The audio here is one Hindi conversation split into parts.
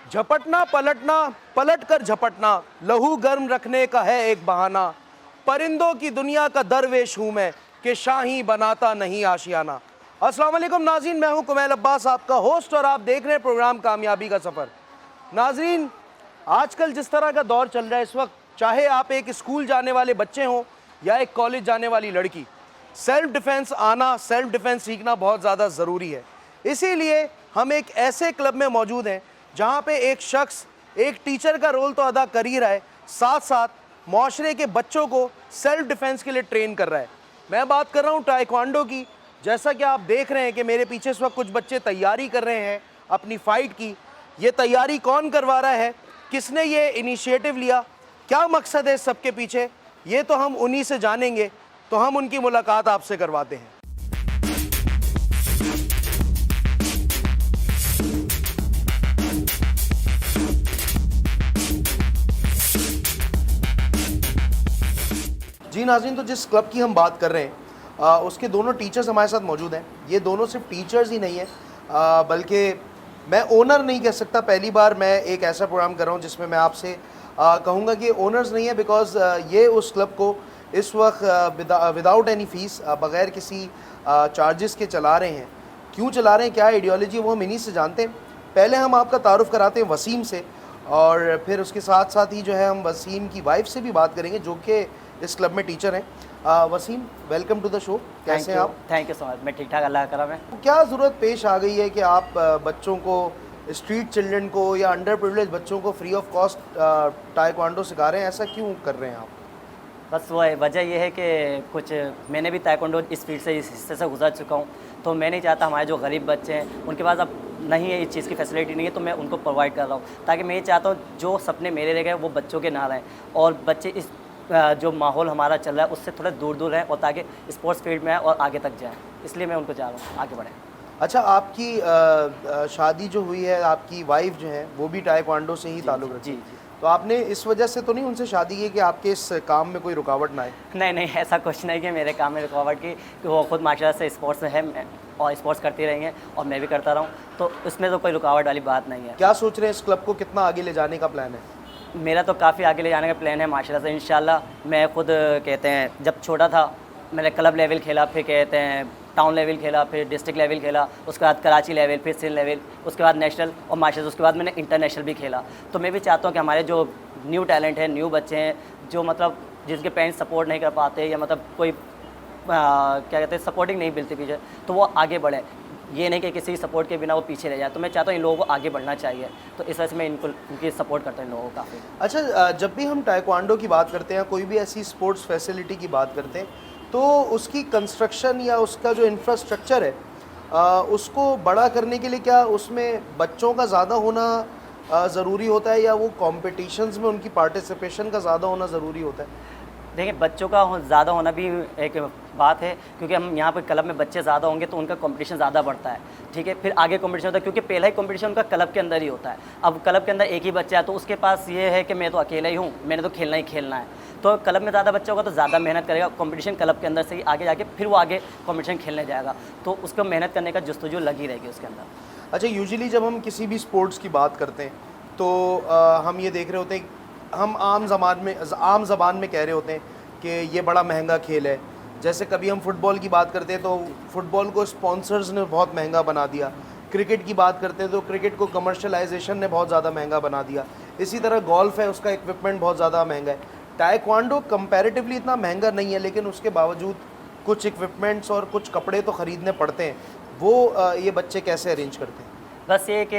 झपटना पलटना, पलट कर झपटना, लहू गर्म रखने का है एक बहाना। परिंदों की दुनिया का दरवेश हूं मैं कि शाही बनाता नहीं आशियाना। अस्सलाम वालेकुम नाज़रीन, मैं हूं कुमैल अब्बास, आपका होस्ट, और आप देख रहे हैं प्रोग्राम कामयाबी का सफ़र। नाज़रीन, आजकल जिस तरह का दौर चल रहा है इस वक्त, चाहे आप एक स्कूल जाने वाले बच्चे हों या एक कॉलेज जाने वाली लड़की, सेल्फ डिफेंस आना, सेल्फ डिफेंस सीखना बहुत ज़्यादा ज़रूरी है। इसीलिए हम एक ऐसे क्लब में मौजूद हैं जहाँ पे एक शख्स एक टीचर का रोल तो अदा कर ही रहा है, साथ साथ माशरे के बच्चों को सेल्फ डिफेंस के लिए ट्रेन कर रहा है। मैं बात कर रहा हूँ टाइक्वांडो की। जैसा कि आप देख रहे हैं कि मेरे पीछे इस वक्त कुछ बच्चे तैयारी कर रहे हैं अपनी फ़ाइट की। ये तैयारी कौन करवा रहा है, किसने ये इनिशिएटिव लिया, क्या मकसद है इस सब के पीछे, ये तो हम उन्हीं से जानेंगे। तो हम उनकी मुलाकात आपसे करवाते हैं। जी नाज़रीन, तो जिस क्लब की हम बात कर रहे हैं उसके दोनों टीचर्स हमारे साथ मौजूद हैं। ये दोनों सिर्फ टीचर्स ही नहीं हैं, बल्कि मैं ओनर नहीं कह सकता। पहली बार मैं एक ऐसा प्रोग्राम कर रहा हूँ जिसमें मैं आपसे कहूँगा कि ओनर्स नहीं है, बिकॉज़ ये उस क्लब को इस वक्त विदाउट एनी फ़ीस, बग़ैर किसी चार्जेस के चला रहे हैं। क्यों चला रहे हैं, क्या आइडियोलॉजी, वो हम इन्हीं से जानते हैं। पहले हम आपका तारुफ़ कराते हैं वसीम से, और फिर उसके साथ साथ ही जो है हम वसीम की वाइफ से भी बात करेंगे जो कि इस क्लब में टीचर हैं। Wasim, welcome to the show. कैसे हैं आप? Thank you so much. मैं ठीक ठाक, अल्लाह का करम है। क्या ज़रूरत पेश आ गई है कि आप बच्चों को, स्ट्रीट चिल्ड्रन को या अंडर प्रिविलेज बच्चों को फ्री ऑफ कॉस्ट टाइक्वांडो सिखा रहे हैं? ऐसा क्यों कर रहे हैं आप? बस वो वजह ये है कि कुछ मैंने भी ताइक्वांडो इस फील्ड से, इस हिस्से से गुजर चुका हूँ, तो मैं नहीं चाहता हमारे जो गरीब बच्चे हैं उनके पास अब नहीं है, इस चीज़ की फैसिलिटी नहीं है, तो मैं उनको प्रोवाइड कर रहा हूँ, ताकि मैं ये चाहता हूँ जो सपने मेरे रह गए वो बच्चों के ना रहें, और बच्चे इस जो माहौल हमारा चल रहा है उससे थोड़ा दूर दूर रहें, और ताकि स्पोर्ट्स फील्ड में और आगे तक जाएँ। इसलिए मैं उनको चाह रहा हूँ आगे बढ़ें। अच्छा, आपकी शादी जो हुई है, आपकी वाइफ जो है वो भी टाइक्वांडो से ही ताल्लुक़ रखती है? जी। तो आपने इस वजह से तो नहीं उनसे शादी की कि आपके इस काम में कोई रुकावट ना आए? नहीं, ऐसा कुछ नहीं कि मेरे काम में रुकावट की, कि वो खुद माशाल्लाह से स्पोर्ट्स में है और स्पोर्ट्स करती रही हैं और मैं भी करता रहा हूँ, तो इसमें तो कोई रुकावट वाली बात नहीं है। क्या सोच रहे हैं, इस क्लब को कितना आगे ले जाने का प्लान है? मेरा तो काफ़ी आगे ले जाने का प्लान है माशाल्लाह से, इंशाल्लाह। मैं खुद कहते हैं जब छोटा था मैंने क्लब लेवल खेला, फिर कहते हैं टाउन लेवल खेला, फिर डिस्ट्रिक्ट लेवल खेला, उसके बाद कराची लेवल, फिर सिंध लेवल, उसके बाद नेशनल, और माशाल्लाह उसके बाद मैंने इंटरनेशनल भी खेला। तो मैं भी चाहता हूँ कि हमारे जो न्यू टैलेंट है, न्यू बच्चे हैं, जो मतलब जिनके पेरेंट्स सपोर्ट नहीं कर पाते, या मतलब कोई क्या कहते हैं सपोर्टिंग नहीं मिलती पीछे, तो वो आगे बढ़े। ये नहीं कि किसी सपोर्ट के बिना वो पीछे रह जाए। तो मैं चाहता हूँ इन लोगों को आगे बढ़ना चाहिए, तो इस वजह से मैं इनकी सपोर्ट करता हूँ इन लोगों को काफ़ी। अच्छा, जब भी हम टाइक्वांडो की बात करते हैं, कोई भी ऐसी स्पोर्ट्स फैसिलिटी की बात करते हैं, तो उसकी कंस्ट्रक्शन या उसका जो इंफ्रास्ट्रक्चर है उसको बड़ा करने के लिए क्या उसमें बच्चों का ज़्यादा होना ज़रूरी होता है, या वो कॉम्पिटिशन्स में उनकी पार्टिसिपेशन का ज़्यादा होना ज़रूरी होता है? देखिए, बच्चों का ज़्यादा होना भी एक बात है, क्योंकि हम यहाँ पर क्लब में बच्चे ज़्यादा होंगे तो उनका कंपटीशन ज़्यादा बढ़ता है, ठीक है। फिर आगे कंपटीशन होता है, क्योंकि पहला ही कंपटीशन उनका क्लब के अंदर ही होता है। अब क्लब के अंदर एक ही बच्चा है, तो उसके पास ये है कि मैं तो अकेला ही हूँ, मैंने तो खेलना ही खेलना है। तो क्लब में ज़्यादा बच्चा होगा तो ज़्यादा मेहनत करेगा, कंपटीशन क्लब के अंदर से ही आगे जाके फिर वो आगे कंपटीशन खेलने जाएगा, तो उसको मेहनत करने का जस्तुजू लगी रहेगी उसके अंदर। अच्छा, यूजुअली जब हम किसी भी स्पोर्ट्स की बात करते हैं तो हम ये देख रहे होते हैं, हम आम ज़बान में कह रहे होते हैं कि ये बड़ा महंगा खेल है। जैसे कभी हम फुटबॉल की बात करते हैं तो फुटबॉल को स्पॉन्सर्स ने बहुत महंगा बना दिया। क्रिकेट की बात करते हैं तो क्रिकेट को कमर्शलाइजेशन ने बहुत ज़्यादा महंगा बना दिया। इसी तरह गोल्फ़ है, उसका इक्विपमेंट बहुत ज़्यादा महंगा है। टाइक्वांडो कंपैरेटिवली इतना महंगा नहीं है, लेकिन उसके बावजूद कुछ इक्विपमेंट्स और कुछ कपड़े तो ख़रीदने पड़ते हैं। वो ये बच्चे कैसे अरेंज करते हैं? बस ये कि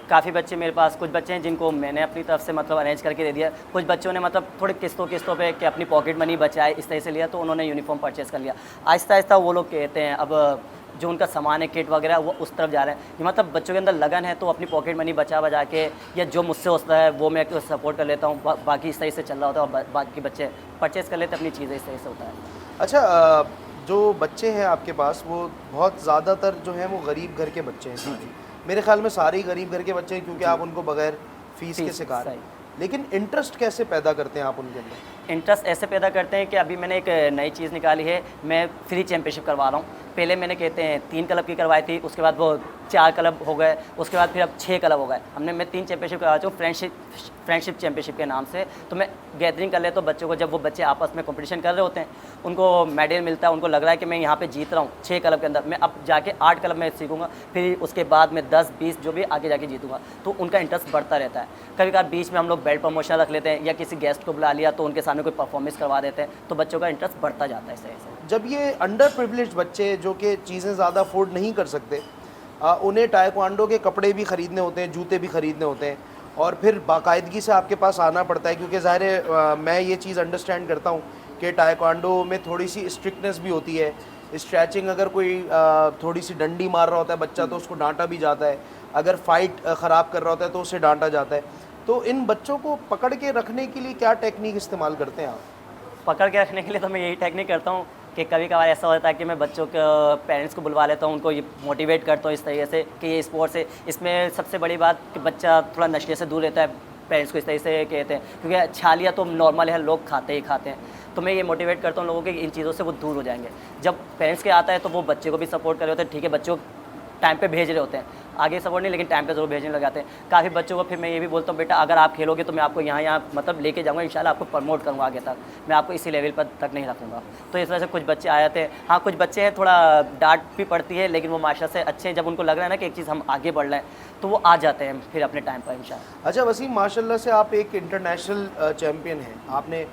काफ़ी बच्चे मेरे पास, कुछ बच्चे हैं जिनको मैंने अपनी तरफ से मतलब अरेंज करके दे दिया, कुछ बच्चों ने मतलब थोड़े किस्तों पे कि अपनी पॉकेट मनी बचाए इस तरह से लिया, तो उन्होंने यूनिफॉर्म परचेज़ कर लिया। आहिस्ता आहिस्ता वो लोग कहते हैं अब जो उनका सामान है, किट वगैरह, वो उस तरफ जा रहे हैं। ये मतलब बच्चों के अंदर लगन है, तो अपनी पॉकेट मनी बचा के, या जो मुझसे होता है वो मैं सपोर्ट कर लेता हूँ, बाकी इस तरह से चल रहा होता है, और बाकी बच्चे परचेज़ कर लेते हैं अपनी चीज़ें, इस तरह से होता है। अच्छा, जो बच्चे हैं आपके पास वो बहुत ज़्यादातर जो हैं वो गरीब घर के बच्चे हैं? जी। मेरे ख्याल में सारे ही गरीब घर के बच्चे हैं, क्योंकि आप उनको बगैर फ़ीस के सिखा रहे हैं। लेकिन इंटरेस्ट कैसे पैदा करते हैं आप उनके अंदर? इंटरेस्ट ऐसे पैदा करते हैं कि अभी मैंने एक नई चीज़ निकाली है, मैं फ्री चैम्पियनशिप करवा रहा हूँ। पहले मैंने कहते हैं 3 क्लब की करवाई थी, उसके बाद वो 4 क्लब हो गए, उसके बाद फिर अब 6 क्लब हो गए। मैं 3 चैम्पियनशिप करवा चुका हूँ फ्रेंडशिप चैम्पियनशिप के नाम से। तो मैं गैदरिंग कर लेता हूँ बच्चों को, जब वो बच्चे आपस में कंपटीशन कर रहे होते हैं, उनको मेडल मिलता है, उनको लग रहा है कि मैं यहाँ पे जीत रहा हूँ 6 क्लब के अंदर, मैं अब जाके 8 क्लब में सीखूंगा, फिर उसके बाद मैं 10-20 जो भी आगे जाके जीतूंगा। तो उनका इंटरेस्ट बढ़ता रहता है। कभी कभार बीच में हम लोग बेल्ट प्रमोशन रख लेते हैं या किसी गेस्ट को बुला लिया तो उनके सामने कोई परफॉर्मेंस करवा देते हैं, तो बच्चों का इंटरेस्ट बढ़ता जाता है इस तरह से। जब ये अंडर प्रिविलेज्ड बच्चे जो कि चीज़ें ज़्यादा अफोर्ड नहीं कर सकते, उन्हें टाइक्वांडो के कपड़े भी ख़रीदने होते हैं, जूते भी ख़रीदने होते हैं, और फिर बाकायदगी से आपके पास आना पड़ता है, क्योंकि ज़ाहिर है मैं ये चीज़ अंडरस्टैंड करता हूँ कि टाइक्वांडो में थोड़ी सी स्ट्रिक्टनेस भी होती है। स्ट्रैचिंग, अगर कोई थोड़ी सी डंडी मार रहा होता है बच्चा तो उसको डांटा भी जाता है, अगर फाइट ख़राब कर रहा होता है तो उसे डांटा जाता है। तो इन बच्चों को पकड़ के रखने के लिए क्या टेक्निक इस्तेमाल करते हैं आप? पकड़ के रखने के लिए तो मैं यही टेक्निक करता हूँ कि कभी कभार ऐसा होता है कि मैं बच्चों के पेरेंट्स को बुलवा लेता हूँ, उनको ये मोटिवेट करता हूँ इस तरीके से कि ये स्पोर्ट्स है। इसमें सबसे बड़ी बात कि बच्चा थोड़ा नशे से दूर रहता है, पेरेंट्स को इस तरीके से कहते हैं, क्योंकि छालिया तो नॉर्मल है, लोग खाते ही खाते हैं। तो मैं ये मोटिवेट करता हूँ लोगों के इन चीज़ों से वो दूर हो जाएंगे। जब पेरेंट्स के आता है तो वो बच्चे को भी सपोर्ट कर रहे होते हैं, ठीक है, बच्चों टाइम पे भेज रहे होते हैं, आगे सपोर्ट नहीं लेकिन टाइम पे ज़रूर भेजने लग जाते हैं। काफ़ी बच्चों को फिर मैं ये भी बोलता हूँ, बेटा अगर आप खेलोगे तो मैं आपको यहाँ मतलब लेके जाऊँगा, इंशाल्लाह आपको प्रमोट करूँगा आगे तक, मैं आपको इसी लेवल पर तक नहीं रखूँगा। तो इस वजह से कुछ बच्चे आए थे। हाँ, कुछ बच्चे हैं थोड़ा डांट भी पड़ती है, लेकिन वो माशा से अच्छे हैं। जब उनको लग रहा है ना कि एक चीज़ हम आगे बढ़ रहे हैं तो वो आ जाते हैं फिर अपने टाइम पर इंशाल्लाह। अच्छा वसीम, माशाल्लाह से आप एक इंटरनेशनल चैम्पियन हैं, आपने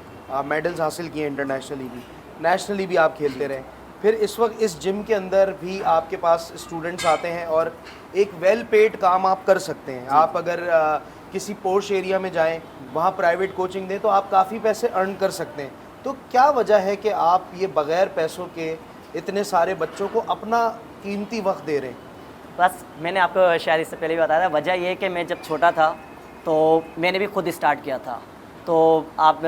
मेडल्स हासिल किए इंटरनेशनली भी, नेशनली भी आप खेलते रहे। फिर इस वक्त इस जिम के अंदर भी आपके पास स्टूडेंट्स आते हैं और एक वेल पेड काम आप कर सकते हैं। आप अगर किसी पोर्श एरिया में जाएं, वहाँ प्राइवेट कोचिंग दें तो आप काफ़ी पैसे अर्न कर सकते हैं। तो क्या वजह है कि आप ये बग़ैर पैसों के इतने सारे बच्चों को अपना कीमती वक्त दे रहे हैं? बस मैंने आपको शायद इससे पहले भी बताया था, वजह ये है कि मैं जब छोटा था तो मैंने भी खुद स्टार्ट किया था। तो आप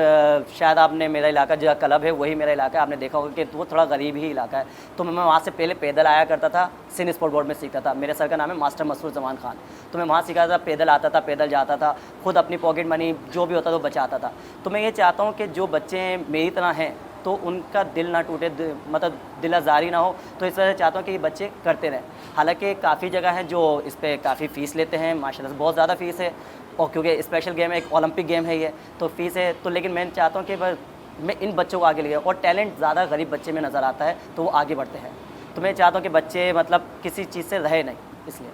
शायद आपने मेरा इलाका जो क्लब है वही मेरा इलाका है, आपने देखा होगा कि वो थोड़ा गरीब ही इलाका है। तो मैं वहाँ से पहले पैदल आया करता था, सिंध स्पोर्ट बोर्ड में सीखता था। मेरे सर का नाम है मास्टर मसरूर जमान खान। तो मैं वहाँ सीखा था, पैदल आता था, पैदल जाता था, खुद अपनी पॉकेट मनी जो भी होता था वो बचाता था। तो मैं ये चाहता हूँ कि जो बच्चे मेरी तरह हैं तो उनका दिल ना टूटे, मतलब दिल आज़ारी ना हो। तो इस वजह से चाहता हूँ कि ये बच्चे करते रहें। हालांकि काफ़ी जगह हैं जो इस पर काफ़ी फ़ीस लेते हैं, माशाल्लाह से बहुत ज़्यादा फ़ीस है, और क्योंकि स्पेशल गेम है, एक ओलंपिक गेम है ये, तो फ़ीस है। तो लेकिन मैं चाहता हूँ कि मैं इन बच्चों को आगे ले जाऊँ, और टैलेंट ज़्यादा गरीब बच्चे में नज़र आता है तो वो आगे बढ़ते हैं। तो मैं चाहता हूँ कि बच्चे मतलब किसी चीज़ से रहे नहीं, इसलिए।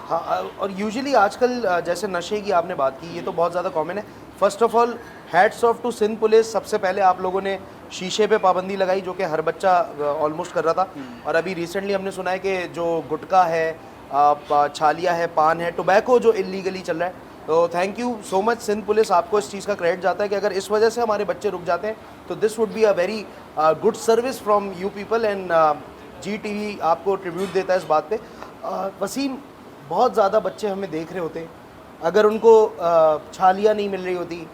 हाँ, और यूजुअली आजकल जैसे नशे की आपने बात की, ये तो बहुत ज़्यादा कॉमन है। First of all hats off to Sindh police, सबसे पहले आप लोगों ने शीशे पे पाबंदी लगाई जो कि हर बच्चा ऑलमोस्ट कर रहा था। और अभी रिसेंटली हमने सुना है कि जो गुटखा है, छालिया है, पान है, टोबैको जो इलीगली चल रहा है। तो thank you so much Sindh police, आपको इस चीज़ का क्रेडिट जाता है कि अगर इस वजह से हमारे बच्चे रुक जाते हैं तो this would be a very good service from you people, and GTV आपको ट्रिब्यूट देता है इस बात पे। वसीम, बहुत ज़्यादा बच्चे हमें देख रहे होते हैं, अगर उनको छालियाँ नहीं मिल रही होती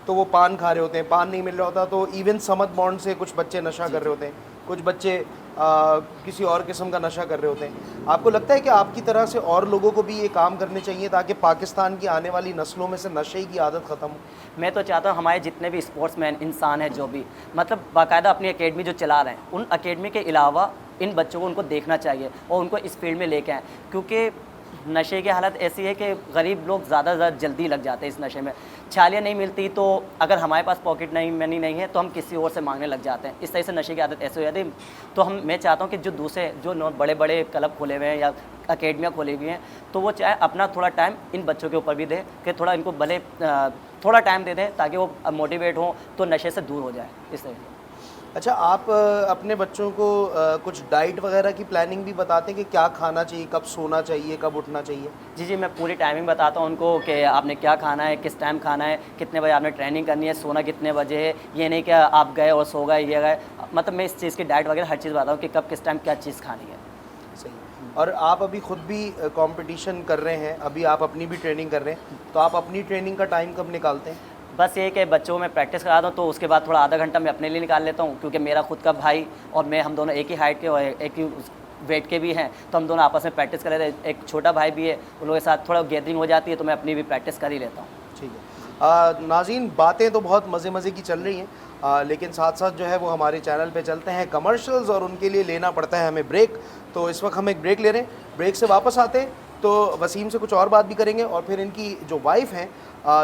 तो वो पान खा रहे होते हैं, पान नहीं मिल रहा होता तो इवन समद बॉन्ड से कुछ बच्चे नशा कर रहे होते हैं, कुछ बच्चे किसी और किस्म का नशा कर रहे होते हैं। आपको लगता है कि आपकी तरह से और लोगों को भी ये काम करने चाहिए ताकि पाकिस्तान की आने वाली नस्लों में से नशे की आदत ख़त्म हो? मैं तो चाहता हूँ हमारे जितने भी स्पोर्ट्समैन इंसान हैं, जो भी मतलब बाकायदा अपनी एकेडमी जो चला रहे हैं, उन एकेडमी के अलावा इन बच्चों को उनको देखना चाहिए और उनको इस फील्ड में लेके आएँ। क्योंकि नशे की हालत ऐसी है कि गरीब लोग ज़्यादा जल्दी लग जाते हैं इस नशे में। छालियाँ नहीं मिलती तो अगर हमारे पास पॉकेट मनी नहीं है तो हम किसी और से मांगने लग जाते हैं। इस तरह से नशे की आदत ऐसे हो जाती है। तो मैं चाहता हूँ कि जो दूसरे जो बड़े बड़े क्लब खोले हुए हैं या अकेडमियाँ खोली हुई हैं, तो वो चाहे अपना थोड़ा टाइम इन बच्चों के ऊपर भी दें कि थोड़ा इनको भले थोड़ा टाइम दे दें ताकि वो मोटिवेट हों तो नशे से दूर हो जाए इस तरह से। अच्छा, आप अपने बच्चों को कुछ डाइट वगैरह की प्लानिंग भी बताते हैं कि क्या खाना चाहिए, कब सोना चाहिए, कब उठना चाहिए? जी, मैं पूरी टाइमिंग बताता हूँ उनको कि आपने क्या खाना है, किस टाइम खाना है, कितने बजे आपने ट्रेनिंग करनी है, सोना कितने बजे है। ये नहीं कि आप गए और सो गए, ये गए। मतलब मैं इस चीज़ की डाइट वगैरह हर चीज़ बताता हूँ कि कब किस टाइम क्या चीज़ खानी है। सही। और आप अभी खुद भी कंपटीशन कर रहे हैं, अभी आप अपनी भी ट्रेनिंग कर रहे हैं, तो आप अपनी ट्रेनिंग का टाइम कब निकालते हैं? बस ये कि बच्चों में प्रैक्टिस कराता हूँ तो उसके बाद थोड़ा आधा घंटा मैं अपने लिए निकाल लेता हूँ, क्योंकि मेरा खुद का भाई और मैं, हम दोनों एक ही हाइट के और एक ही वेट के भी हैं, तो हम दोनों आपस में प्रैक्टिस कर लेते हैं। एक छोटा भाई भी है, उन लोगों के साथ थोड़ा गैदरिंग हो जाती है तो मैं अपनी भी प्रैक्टिस कर ही लेता हूँ। ठीक है। नाज़रीन, बातें तो बहुत मज़े मज़े की चल रही हैं, लेकिन साथ साथ जो है वो हमारे चैनल पे चलते हैं कमर्शियल्स और उनके लिए लेना पड़ता है हमें ब्रेक। तो इस वक्त हम एक ब्रेक ले रहे हैं, ब्रेक से वापस आते हैं तो वसीम से कुछ और बात भी करेंगे और फिर इनकी जो वाइफ हैं,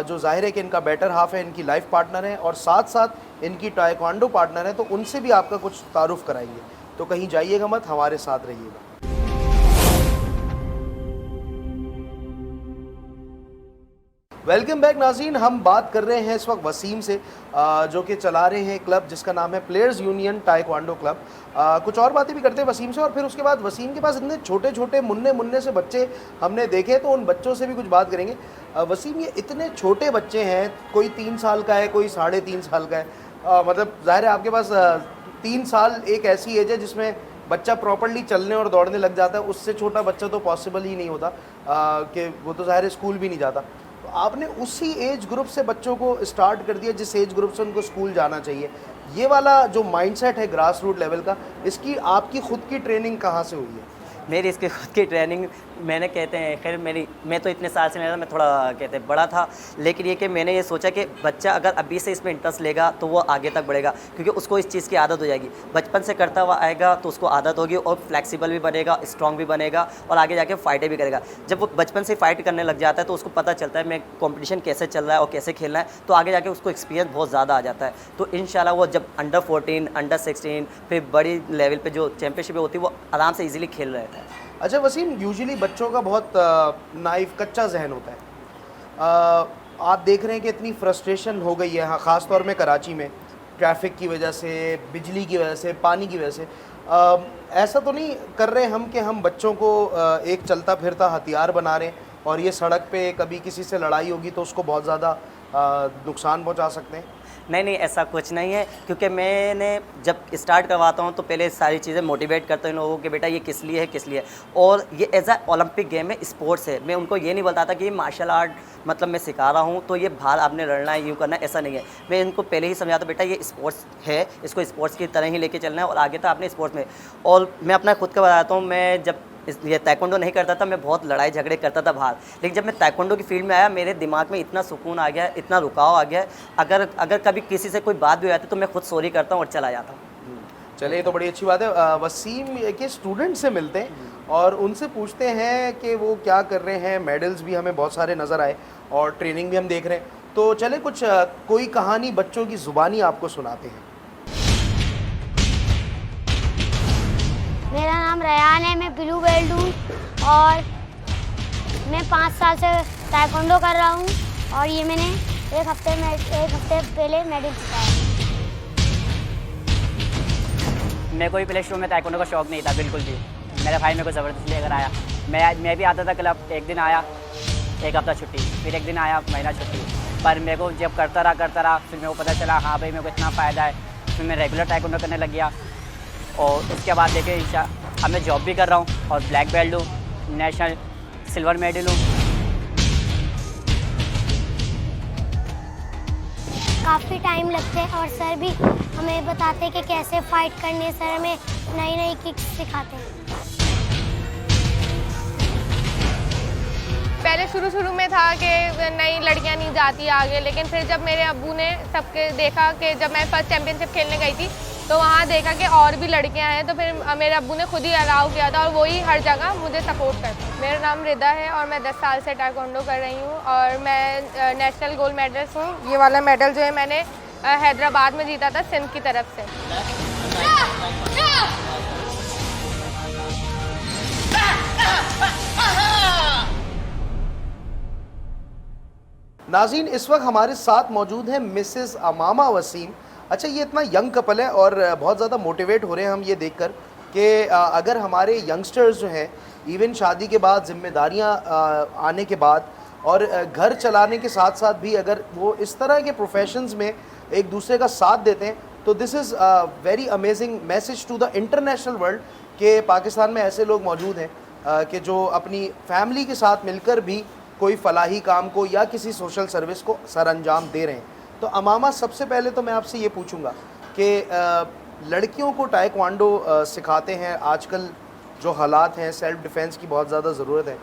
जो ज़ाहिर है कि इनका बेटर हाफ है, इनकी लाइफ पार्टनर है और साथ साथ इनकी टाइक्वांडो पार्टनर है, तो उनसे भी आपका कुछ तारुफ कराएंगे। तो कहीं जाइएगा मत, हमारे साथ रहिएगा। वेलकम बैक नाज़रीन, हम बात कर रहे हैं इस वक्त वसीम से, जो कि चला रहे हैं क्लब जिसका नाम है प्लेयर्स यूनियन टाइक्वांडो क्लब। कुछ और बातें भी करते हैं वसीम से और फिर उसके बाद वसीम के पास इतने छोटे छोटे मुन्ने मुन्ने से बच्चे हमने देखे, तो उन बच्चों से भी कुछ बात करेंगे। वसीम, ये इतने छोटे बच्चे हैं, कोई 3 साल का है, कोई 3.5 साल का है, मतलब ज़ाहिर है आपके पास 3 साल एक ऐसी एज है जिसमें बच्चा प्रॉपर्ली चलने और दौड़ने लग जाता है। उससे छोटा बच्चा तो पॉसिबल ही नहीं होता कि वो तो ज़ाहिर है स्कूल भी नहीं जाता। तो आपने उसी एज ग्रुप से बच्चों को स्टार्ट कर दिया जिस एज ग्रुप से उनको स्कूल जाना चाहिए। ये वाला जो माइंडसेट है ग्रास रूट लेवल का, इसकी आपकी खुद की ट्रेनिंग कहाँ से हुई है? मेरी इसकी खुद की ट्रेनिंग मैंने कहते हैं, खैर मैं तो इतने साल से नहीं था, मैं थोड़ा कहते हैं बड़ा था, लेकिन ये कि मैंने ये सोचा कि बच्चा अगर अभी से इसमें इंटरेस्ट लेगा तो वो आगे तक बढ़ेगा, क्योंकि उसको इस चीज़ की आदत हो जाएगी। बचपन से करता हुआ आएगा तो उसको आदत होगी और फ्लेक्सिबल भी बनेगा, स्ट्रॉन्ग भी बनेगा और आगे जाके फाइटें भी करेगा। जब वो बचपन से फाइट करने लग जाता है तो उसको पता चलता है मैं कॉम्पिटिशन कैसे चल रहा है और कैसे खेलना है, तो आगे जाके उसको एक्सपीरियंस बहुत ज़्यादा आ जाता है। तो इंशाल्लाह वो जब अंडर 14, अंडर 16, फिर बड़ी लेवल पर जो चैम्पियनशिप होती है वो आराम से ईजिली खेल रहे थे। अच्छा वसीम, यूजुअली बच्चों का बहुत नाइफ कच्चा जहन होता है। आप देख रहे हैं कि इतनी फ्रस्ट्रेशन हो गई है, हाँ, ख़ास तौर में कराची में, ट्रैफिक की वजह से, बिजली की वजह से, पानी की वजह से। ऐसा तो नहीं कर रहे हम कि हम बच्चों को एक चलता फिरता हथियार बना रहे हैं और ये सड़क पे कभी किसी से लड़ाई होगी तो उसको बहुत ज़्यादा नुकसान पहुंचा सकते हैं? नहीं, ऐसा कुछ नहीं है, क्योंकि मैंने जब स्टार्ट करवाता हूँ तो पहले सारी चीज़ें मोटिवेट करता हूँ इन लोगों के, बेटा ये किस लिए है, किस लिए, और ये एज अ ओलंपिक गेम है, स्पोर्ट्स है। मैं उनको ये नहीं बताता कि ये मार्शल आर्ट मतलब मैं सिखा रहा हूँ तो ये बाहर आपने लड़ना है, यूँ करना है, ऐसा नहीं है। मैं इनको पहले ही समझाता हूँ, बेटा ये स्पोर्ट्स है, इसको स्पोर्ट्स की तरह ही लेके चलना है और आगे तो आपने स्पोर्ट्स में। और मैं अपना खुद का बताता हूँ, मैं जब ये ताइक्वांडो नहीं करता था, मैं बहुत लड़ाई झगड़े करता था बाहर, लेकिन जब मैं ताइक्वांडो की फील्ड में आया मेरे दिमाग में इतना सुकून आ गया, इतना रुकाव आ गया, अगर कभी किसी से कोई बात भी हो जाती तो मैं खुद सॉरी करता हूँ और चला जाता हूँ। चलिए, ये तो बड़ी अच्छी बात है। वसीम के स्टूडेंट से मिलते हैं और उनसे पूछते हैं कि वो क्या कर रहे हैं। मेडल्स भी हमें बहुत सारे नज़र आए और ट्रेनिंग भी हम देख रहे हैं, तो चले कुछ कोई कहानी बच्चों की ज़ुबानी आपको सुनाते हैं। मेरा नाम रयान है, मैं ब्लू बेल्ट हूँ और मैं 5 साल से ताइक्वांडो कर रहा हूँ और ये मैंने एक हफ्ते पहले मेडल जीता है। मेरे को भी प्ले शुरू में ताइक्वांडो का शौक़ नहीं था बिल्कुल भी। मेरे भाई मेरे को ज़बरदस्ती लेकर आया। मैं भी आता था क्लब, एक दिन आया, एक हफ्ता छुट्टी, फिर एक दिन आया, महीना छुट्टी। पर मेरे को जब करता रहा फिर मेरे को पता चला हाँ भाई मेरे को इतना फ़ायदा है, फिर मैं रेगुलर ताइक्वांडो करने लग गया। और उसके बाद देखिए अब मैं जॉब भी कर रहा हूँ और ब्लैक बेल्ट हूँ, नेशनल सिल्वर मेडल हूँ। काफ़ी टाइम लगते हैं और सर भी हमें बताते हैं कि कैसे फाइट करनी है। सर हमें नई नई किक्स सिखाते हैं। पहले शुरू में था कि नई लड़कियां नहीं जाती आगे, लेकिन फिर जब मेरे अब्बू ने सबके देखा कि जब मैं फर्स्ट चैम्पियनशिप खेलने गई थी तो वहाँ देखा कि और भी लड़कियां हैं, तो फिर मेरे अब्बू ने खुद ही अलाउ किया था और वही हर जगह मुझे सपोर्ट करते हैं। मेरा नाम रिदा है और मैं 10 साल से ताइक्वांडो कर रही हूँ और मैं नेशनल गोल्ड मेडलिस्ट हूँ। ये वाला मेडल जो है मैंने हैदराबाद में जीता था सिंध की तरफ से। नाज़रीन, इस वक्त हमारे साथ मौजूद हैं मिसेस अमामा वसीम। अच्छा, ये इतना यंग कपल है और बहुत ज़्यादा मोटिवेट हो रहे हैं हम ये देखकर कि अगर हमारे यंगस्टर्स जो हैं, इवन शादी के बाद जिम्मेदारियां आने के बाद और घर चलाने के साथ साथ भी अगर वो इस तरह के प्रोफेशंस में एक दूसरे का साथ देते हैं, तो this is very amazing message to the international world कि पाकिस्तान में ऐसे लोग मौजूद हैं कि जो अपनी फैमिली के साथ मिलकर भी कोई फलाही काम को या किसी सोशल सर्विस को सर अंजाम दे रहे हैं। तो अमामा, सबसे पहले तो मैं आपसे ये पूछूंगा कि लड़कियों को ताइक्वांडो सिखाते हैं, आजकल जो हालात हैं सेल्फ़ डिफेंस की बहुत ज़्यादा ज़रूरत है,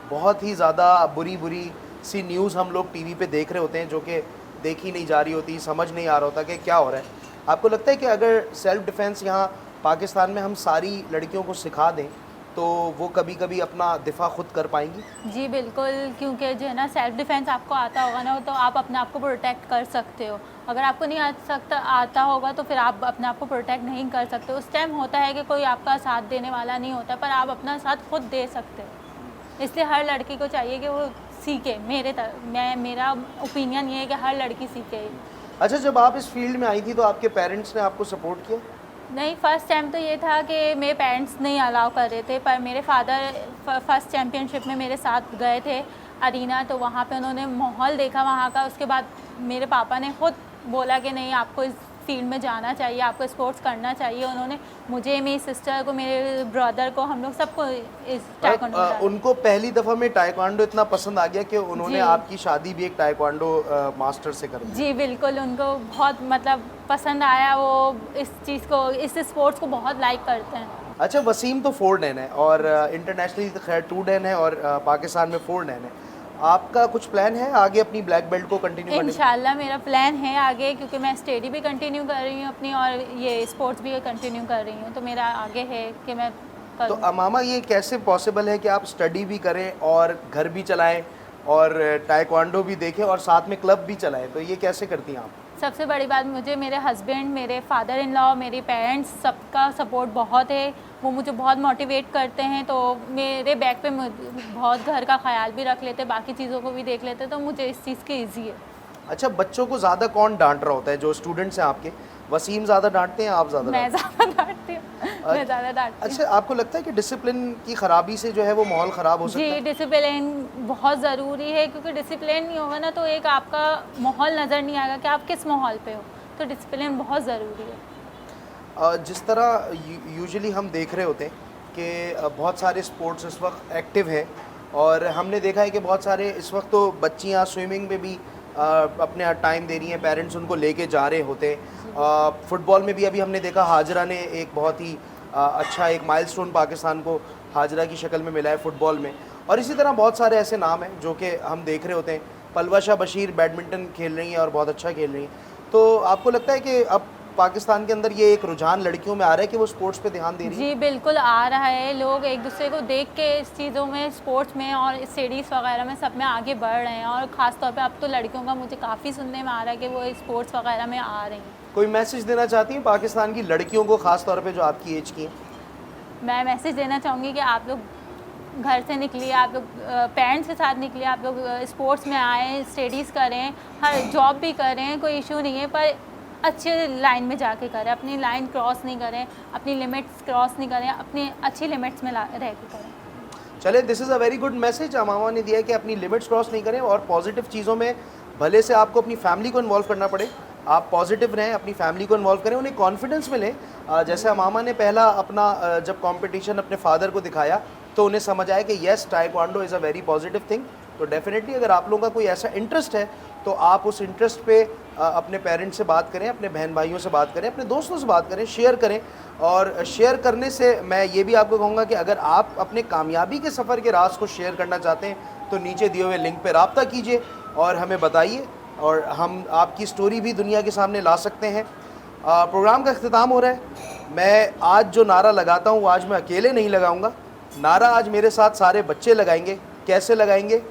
बहुत ही ज़्यादा बुरी सी न्यूज़ हम लोग टीवी पे देख रहे होते हैं जो कि देखी नहीं जा रही होती, समझ नहीं आ रहा होता कि क्या हो रहा है। आपको लगता है कि अगर सेल्फ़ डिफेंस यहाँ पाकिस्तान में हम सारी लड़कियों को सिखा दें तो वो कभी कभी अपना दिफा खुद कर पाएंगी? जी बिल्कुल, क्योंकि जो है ना सेल्फ डिफेंस आपको आता होगा ना तो आप अपने आप को प्रोटेक्ट कर सकते हो। अगर आपको नहीं आता होगा तो फिर आप अपने आप को प्रोटेक्ट नहीं कर सकते। उस टाइम होता है कि कोई आपका साथ देने वाला नहीं होता, पर आप अपना साथ खुद दे सकते हो। इसलिए हर लड़की को चाहिए कि वो सीखे। मेरा ओपिनियन ये है कि हर लड़की सीखे। अच्छा, जब आप इस फील्ड में आई थी तो आपके पेरेंट्स ने आपको सपोर्ट किया? नहीं, फ़र्स्ट टाइम तो ये था कि मेरे पेरेंट्स नहीं अलाउ कर रहे थे, पर मेरे फादर फर्स्ट चैम्पियनशिप में मेरे साथ गए थे अरीना, तो वहाँ पे उन्होंने माहौल देखा वहाँ का। उसके बाद मेरे पापा ने खुद बोला कि नहीं, आपको इस फील्ड में जाना चाहिए, आपको स्पोर्ट्स करना चाहिए। उन्होंने मुझे, मेरी सिस्टर को, मेरे ब्रदर को, हम लोग सबको इस टाइकोंडो उनको पहली दफ़ा में टाइकोंडो इतना पसंद आ गया कि उन्होंने जी। आपकी शादी भी एक टाइकोंडो मास्टर से कर दी? जी बिल्कुल, उनको बहुत मतलब पसंद आया। वो इस चीज़ को, इस स्पोर्ट्स को बहुत लाइक करते हैं। अच्छा, वसीम तो 4 डैन है और इंटरनेशनली तो खैर 2 डैन है और पाकिस्तान में 4 डैन है। आपका कुछ प्लान है आगे अपनी ब्लैक बेल्ट को कंटिन्यू करने का? इंशाल्लाह मेरा प्लान है आगे, क्योंकि मैं स्टडी भी कंटिन्यू कर रही हूँ अपनी और ये स्पोर्ट्स भी कंटिन्यू कर रही हूँ, तो मेरा आगे है कि मैं तो करूँ। अमामा, ये कैसे पॉसिबल है कि आप स्टडी भी करें और घर भी चलाएं और टाइकोंडो भी देखें और साथ में क्लब भी चलाएं, तो ये कैसे करती हैं आप? सबसे बड़ी बात, मुझे मेरे हस्बैंड, मेरे फादर इन लॉ, मेरे पेरेंट्स, सबका सपोर्ट बहुत है। वो मुझे बहुत मोटिवेट करते हैं, तो मेरे बैक पे बहुत घर का ख्याल भी रख लेते, बाकी चीज़ों को भी देख लेते, तो मुझे इस चीज़ की ईजी है। अच्छा, बच्चों को ज़्यादा कौन डांट रहा होता है? जो स्टूडेंट्स हैं आपके, वसीम ज़्यादा डांटते हैं, आप ज़्यादा? मैं ज़्यादा डांटती हूँ, मैं ज़्यादा डांटती हूँ। अच्छा, आपको लगता है कि डिसिप्लिन की ख़राबी से जो है वो माहौल ख़राब हो सकता जी, है? डिसिप्लिन बहुत ज़रूरी है, क्योंकि डिसिप्लिन नहीं होगा ना तो एक आपका माहौल नज़र नहीं आएगा कि आप किस माहौल पे हो। तो डिसिप्लिन बहुत ज़रूरी है। जिस तरह यूजुअली हम देख रहे होते हैं कि बहुत सारे स्पोर्ट्स इस वक्त एक्टिव हैं और हमने देखा है कि बहुत सारे इस वक्त तो बच्चियां स्विमिंग में भी अपने टाइम दे रही हैं, पेरेंट्स उनको लेके जा रहे होते हैं। फुटबॉल में भी अभी हमने देखा, हाजरा ने एक बहुत ही अच्छा एक माइलस्टोन पाकिस्तान को हाजरा की शक्ल में मिला है फुटबॉल में। और इसी तरह बहुत सारे ऐसे नाम हैं जो कि हम देख रहे होते हैं। पलवाशा बशीर बैडमिंटन खेल रही हैं और बहुत अच्छा खेल रही हैं। तो आपको लगता है कि अब पाकिस्तान के अंदर ये एक रुझान लड़कियों में आ रहा है कि वो स्पोर्ट्स पे ध्यान दे रही है? जी बिल्कुल आ रहा है। लोग एक दूसरे को देख के इस चीज़ों में, स्पोर्ट्स में और स्टडीज़ वगैरह में सब में आगे बढ़ रहे हैं। और ख़ास तौर पे अब तो लड़कियों का मुझे काफ़ी सुनने में आ रहा है कि वो स्पोर्ट्स वगैरह में आ रही हैं। कोई मैसेज देना चाहती हैं पाकिस्तान की लड़कियों को, ख़ास तौर पे जो आपकी एज की हैं? मैं मैसेज देना चाहूँगी कि आप लोग घर से निकलिए, आप लोग पेरेंट्स के साथ निकलिए, आप लोग स्पोर्ट्स में आएँ, स्टडीज़ करें, हर जॉब भी करें, कोई इशू नहीं है, पर अच्छे लाइन में जाके करें। अपनी लाइन क्रॉस नहीं करें, अपनी लिमिट्स क्रॉस नहीं करें, अपनी अच्छी लिमिट्स में रह के करें। चले, this is a very good message अमामा ने दिया है कि अपनी लिमिट्स क्रॉस नहीं करें और पॉजिटिव चीज़ों में भले से आपको अपनी फैमिली को इन्वॉल्व करना पड़े, आप पॉजिटिव रहें, अपनी फैमिली को इन्वॉल्व करें, उन्हें कॉन्फिडेंस मिले। जैसे अमामा ने पहला अपना जब कंपटीशन अपने फादर को दिखाया तो उन्हें समझ आया कि yes, taekwondo is a very positive thing. तो डेफिनेटली अगर आप लोगों का कोई ऐसा इंटरेस्ट है तो आप उस इंटरेस्ट पे अपने पेरेंट्स से बात करें, अपने बहन भाइयों से बात करें, अपने दोस्तों से बात करें, शेयर करें। और शेयर करने से मैं ये भी आपको कहूँगा कि अगर आप अपने कामयाबी के सफ़र के राज को शेयर करना चाहते हैं तो नीचे दिए हुए लिंक पे रब्ता कीजिए और हमें बताइए और हम आपकी स्टोरी भी दुनिया के सामने ला सकते हैं। प्रोग्राम का अख्तिताम हो रहा है। मैं आज जो नारा लगाता हूँ वो आज मैं अकेले नहीं लगाऊँगा, नारा आज मेरे साथ सारे बच्चे लगाएंगे। कैसे लगाएंगे?